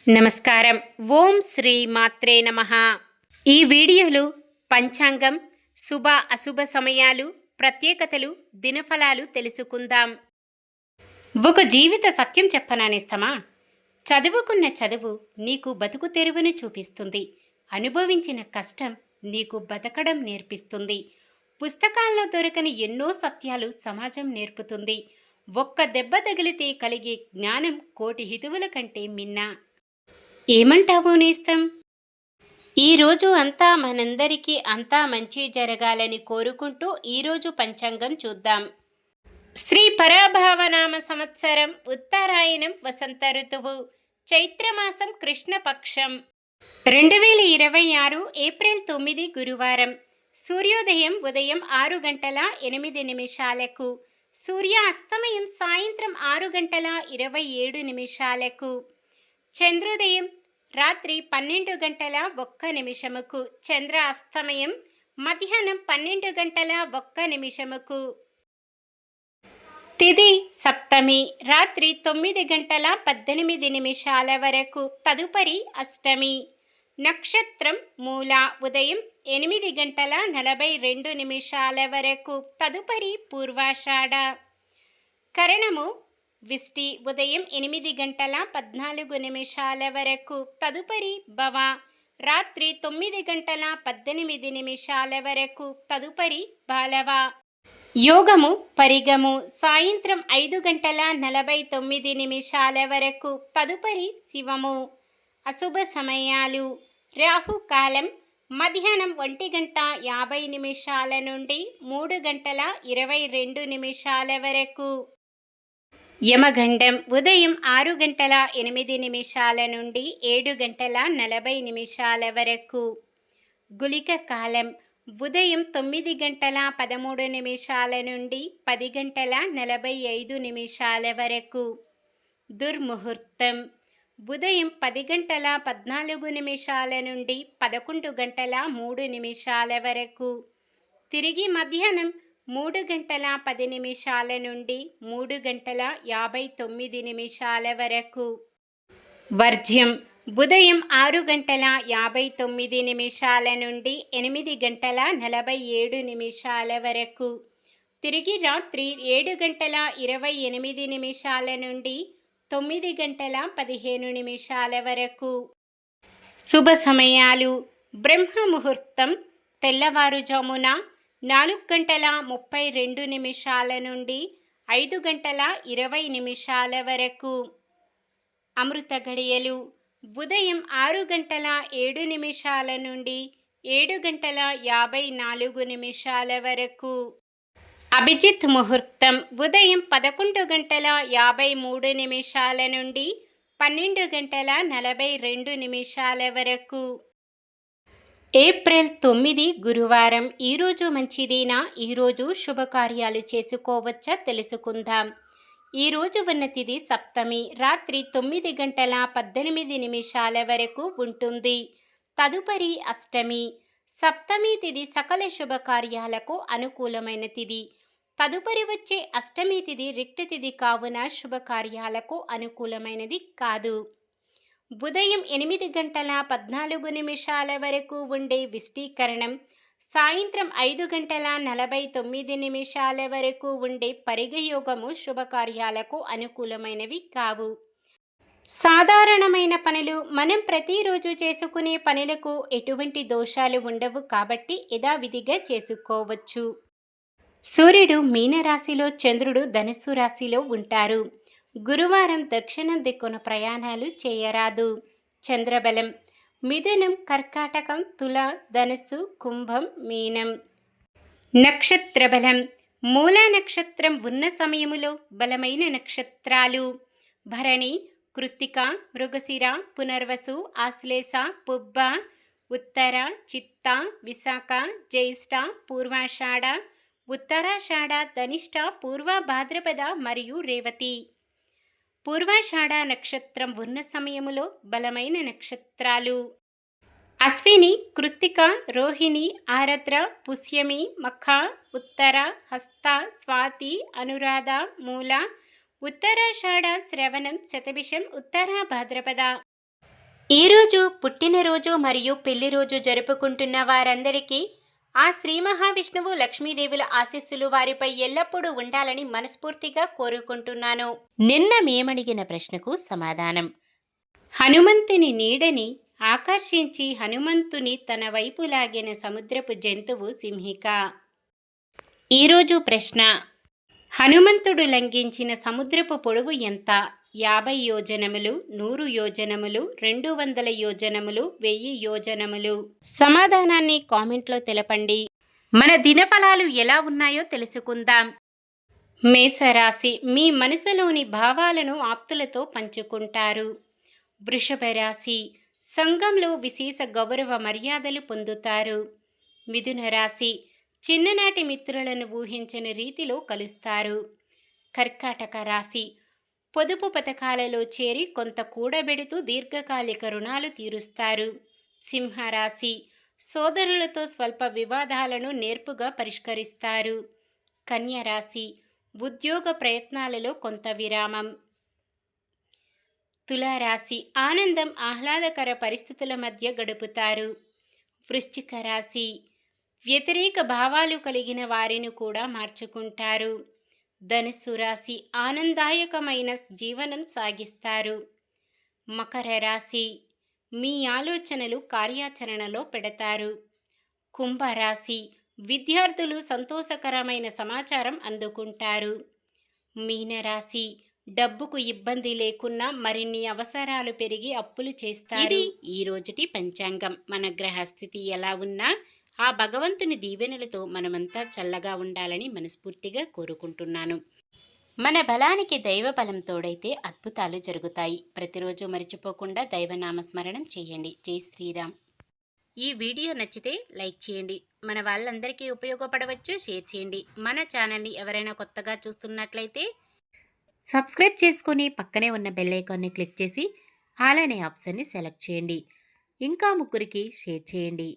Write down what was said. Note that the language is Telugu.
నమస్కారం. ఓం శ్రీ మాత్రే నమః. ఈ వీడియోలో పంచాంగం, శుభ అశుభ సమయాలు, ప్రత్యేకతలు, దినఫలాలు తెలుసుకుందాం. ఒక జీవిత సత్యం చెప్పనానేస్తమా? చదువుకున్న చదువు నీకు బతుకు తెరువును చూపిస్తుంది. అనుభవించిన కష్టం నీకు బతకడం నేర్పిస్తుంది. పుస్తకాల్లో దొరకని ఎన్నో సత్యాలు సమాజం నేర్పుతుంది. ఒక్క దెబ్బ తగిలితే కలిగే జ్ఞానం కోటి హితువుల కంటే మిన్న. ఏమంటావు నేస్తం? ఈరోజు అంతా మనందరికీ అంతా మంచి జరగాలని కోరుకుంటూ ఈరోజు పంచాంగం చూద్దాం. శ్రీ పరాభావనామ సంవత్సరం, ఉత్తరాయణం, వసంత ఋతువు, చైత్రమాసం, కృష్ణపక్షం, 2026 ఏప్రిల్ 9 గురువారం. సూర్యోదయం ఉదయం 6 గంటల 8 నిమిషాలకు, సూర్యాస్తమయం సాయంత్రం 6 గంటల 27 నిమిషాలకు, చంద్రోదయం రాత్రి 12 గంటల 1 నిమిషముకు, చంద్ర అస్తమయం మధ్యాహ్నం 12 గంటల 1 నిమిషముకు. తిథి సప్తమి, రాత్రి 9 గంటల 18 నిమిషాల వరకు, తదుపరి అష్టమి. నక్షత్రం మూల, ఉదయం 8 గంటల 42 నిమిషాల వరకు, తదుపరి పూర్వాషాఢ. కరణము విష్టి, ఉదయం 8 గంటల 14 నిమిషాల వరకు, తదుపరి భవ, రాత్రి 9 గంటల 18 నిమిషాల వరకు, తదుపరి బాలవ. యోగము పరిగము, సాయంత్రం 5 గంటల 49 నిమిషాల వరకు, తదుపరి శివము. అశుభ సమయాలు: రాహుకాలం మధ్యాహ్నం 1 గంట 50 నిమిషాల నుండి 3 గంటల 22 నిమిషాల వరకు. యమగండం ఉదయం 6 గంటల 8 నిమిషాల నుండి 7 గంటల 40 నిమిషాల వరకు. గుళిక కాలం ఉదయం 9 గంటల 13 నిమిషాల నుండి 10 గంటల 45 నిమిషాల వరకు. దుర్ముహూర్తం ఉదయం 10 గంటల 14 నిమిషాల నుండి 11 గంటల 3 నిమిషాల వరకు. తిరిగి మధ్యాహ్నం 3 గంటల 10 నిమిషాల నుండి 3 గంటల 59 నిమిషాల వరకు. వర్జ్యం ఉదయం 6 గంటల 59 నిమిషాల నుండి 8 గంటల 47 నిమిషాల వరకు. తిరిగి రాత్రి 7 గంటల 28 నిమిషాల నుండి 9 గంటల 15 నిమిషాల వరకు. శుభ సమయాలు: బ్రహ్మ ముహూర్తం తెల్లవారుజామున 4 గంటల 32 నిమిషాల నుండి 5 గంటల 20 నిమిషాల వరకు. అమృత గడియలు ఉదయం 6 గంటల 7 నిమిషాల నుండి 7 గంటల 54 నిమిషాల వరకు. అభిజిత్ ముహూర్తం ఉదయం 11 గంటల 53 నిమిషాల నుండి 12 గంటల 42 నిమిషాల వరకు. ఏప్రిల్ 9 గురువారం. ఈరోజు మంచిదేనా? ఈరోజు శుభకార్యాలు చేసుకోవచ్చా తెలుసుకుందాం. ఈరోజు ఉన్న తిథి సప్తమి, రాత్రి 9 గంటల 18 నిమిషాల వరకు ఉంటుంది. తదుపరి అష్టమి. సప్తమి తిథి సకల శుభకార్యాలకు అనుకూలమైన తిథి. తదుపరి వచ్చే అష్టమి తిథి రిక్త తిథి కావున శుభకార్యాలకు అనుకూలమైనది కాదు. ఉదయం 8 గంటల 14 నిమిషాల వరకు ఉండే విష్టీకరణం, సాయంత్రం 5 గంటల 49 నిమిషాల వరకు ఉండే పరిగయోగము శుభకార్యాలకు అనుకూలమైనవి కావు. సాధారణమైన పనులు మనం ప్రతిరోజు చేసుకునే పనులకు ఎటువంటి దోషాలు ఉండవు కాబట్టి యథావిధిగా చేసుకోవచ్చు. సూర్యుడు మీనరాశిలో, చంద్రుడు ధనుస్సు రాశిలో ఉంటారు. గురువారం దక్షిణం దిక్కున ప్రయాణాలు చేయరాదు. చంద్రబలం మిథునం, కర్కాటకం, తుల, ధనుస్సు, కుంభం, మీనం. నక్షత్ర బలం మూలా నక్షత్రం ఉన్న సమయములో బలమైన నక్షత్రాలు: భరణి, కృత్తిక, మృగశిర, పునర్వసు, ఆశ్లేష, పుబ్బ, ఉత్తర, చిత్త, విశాఖ, జ్యేష్ఠ, పూర్వాషాఢ, ఉత్తరాషాఢ, ధనిష్ట, పూర్వ భాద్రపద మరియు రేవతి. పూర్వాషాఢ నక్షత్రం ఉన్న సమయములో బలమైన నక్షత్రాలు: అశ్విని, కృత్తిక, రోహిణి, ఆరద్ర, పుష్యమి, మఖ, ఉత్తర, హస్త, స్వాతి, అనురాధ, మూల, ఉత్తరాషాఢ, శ్రవణం, శతభిషం, ఉత్తర భాద్రపద. ఈరోజు పుట్టినరోజు మరియు పెళ్లి రోజు జరుపుకుంటున్న వారందరికీ ఆ శ్రీ మహావిష్ణువు లక్ష్మీదేవుల ఆశీస్సులు వారిపై ఎల్లప్పుడూ ఉండాలని మనస్ఫూర్తిగా కోరుకుంటున్నాను. నిన్న మేమడిగిన ప్రశ్నకు సమాధానం: హనుమంతుని నీడని ఆకర్షించి హనుమంతుని తన వైపు లాగిన సముద్రపు జంతువు సింహిక. ఈరోజు ప్రశ్న: హనుమంతుడు లంఘించిన సముద్రపు పొడవు ఎంత? 50 యోజనములు, 100 యోజనములు, 200 యోజనములు, 1000 యోజనములు. సమాధానాన్ని కామెంట్లో తెలపండి. మన దినఫలాలు ఎలా ఉన్నాయో తెలుసుకుందాం. మేషరాశి: మీ మనసులోని భావాలను ఆప్తులతో పంచుకుంటారు. వృషభ రాశి: సంఘంలో విశేష గౌరవ మర్యాదలు పొందుతారు. మిథున రాశి: చిన్ననాటి మిత్రులను ఊహించని రీతిలో కలుస్తారు. కర్కాటక రాశి: పొదుపు పథకాలలో చేరి కొంత కూడబెడుతూ దీర్ఘకాలిక రుణాలు తీరుస్తారు. సింహరాశి: సోదరులతో స్వల్ప వివాదాలను నేర్పుగా పరిష్కరిస్తారు. కన్యరాశి: ఉద్యోగ ప్రయత్నాలలో కొంత విరామం. తులారాశి: ఆనందం, ఆహ్లాదకర పరిస్థితుల మధ్య గడుపుతారు. వృశ్చిక రాశి: వ్యతిరేక భావాలు కలిగిన వారిని కూడా మార్చుకుంటారు. ధనుస్సు రాశి: ఆనందదాయకమైన జీవనం సాగిస్తారు. మకర రాశి: మీ ఆలోచనలు కార్యాచరణలో పెడతారు. కుంభరాశి: విద్యార్థులు సంతోషకరమైన సమాచారం అందుకుంటారు. మీనరాశి: డబ్బుకు ఇబ్బంది లేకున్నా మరిన్ని అవసరాలు పెరిగి అప్పులు చేస్తారు. ఇది ఈ రోజుటి పంచాంగం. మన గ్రహస్థితి ఎలా ఉన్నా ఆ భగవంతుని దీవెనలతో మనమంతా చల్లగా ఉండాలని మనస్ఫూర్తిగా కోరుకుంటున్నాను. మన బలానికి దైవ బలం తోడైతే అద్భుతాలు జరుగుతాయి. ప్రతిరోజు మర్చిపోకుండా దైవనామస్మరణం చేయండి. జై శ్రీరామ్. ఈ వీడియో నచ్చితే లైక్ చేయండి. మన వాళ్ళందరికీ ఉపయోగపడవచ్చు. షేర్ చేయండి. మన ఛానల్ని ఎవరైనా కొత్తగా చూస్తున్నట్లయితే సబ్స్క్రైబ్ చేసుకొని పక్కనే ఉన్న బెల్ ఐకాన్ని క్లిక్ చేసి ఆల్ అనే ఆప్షన్ని సెలెక్ట్ చేయండి. ఇంకా ముగ్గురికి షేర్ చేయండి.